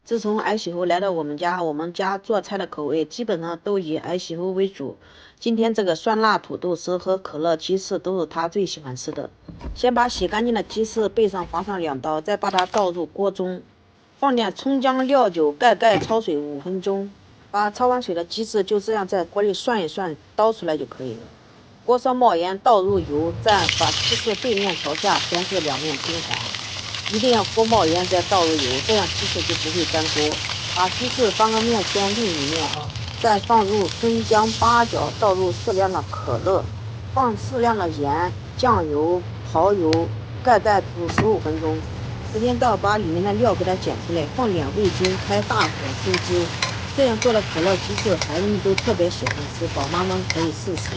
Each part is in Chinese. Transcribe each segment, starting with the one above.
自从儿媳妇来到我们家做菜的口味基本上都以儿媳妇为主。今天这个酸辣土豆丝和可乐鸡翅都是她最喜欢吃的。先把洗干净的鸡翅背上划上2刀，再把它倒入锅中，放点葱姜料酒，盖焯水5分钟。把焯完水的鸡翅就这样在锅里涮一涮，倒出来就可以了。锅上冒烟，倒入油，再把鸡翅背面朝下，先是2面金黄。一定要锅冒烟再倒入油，这样鸡翅就不会粘锅。把鸡翅翻个面先另一面，再放入生姜、八角，倒入适量的可乐，放适量的盐、酱油、蚝油，盖煮15分钟。时间到，把里面的料给它捡出来，放点味精，开大火收汁。这样做的可乐鸡翅，孩子们都特别喜欢吃，宝妈们可以试试。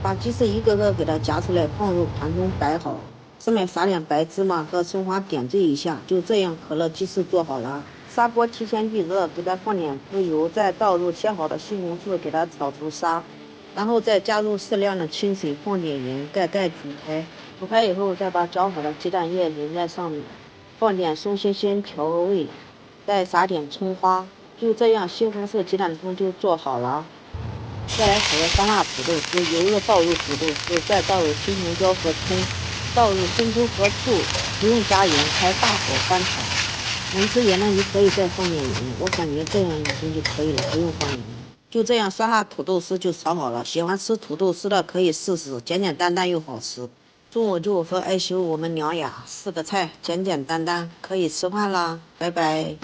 把鸡翅一个个给它夹出来，放入盘中摆好。上面撒点白芝麻和葱花点缀一下，就这样可乐鸡翅做好了。砂锅提前预热，给它放点猪油，再倒入切好的西红柿，给它炒出沙，然后再加入适量的清水，放点盐，盖煮开。煮开以后，再把搅好的鸡蛋液淋在上面，放点松鲜鲜调味，再撒点葱花。就这样，西红柿鸡蛋汤就做好了。再来炒个酸辣土豆丝，油热倒入土豆丝，再倒入青红椒和葱，倒入生抽和醋，不用加盐，开大火翻炒。能吃盐的你可以再放点盐，我感觉这样已经就可以了，不用放盐。就这样，酸辣土豆丝就炒好了。喜欢吃土豆丝的可以试试，简简单单又好吃。中午就和儿媳妇我们2雅4个菜，简简单单，可以吃饭啦，拜拜。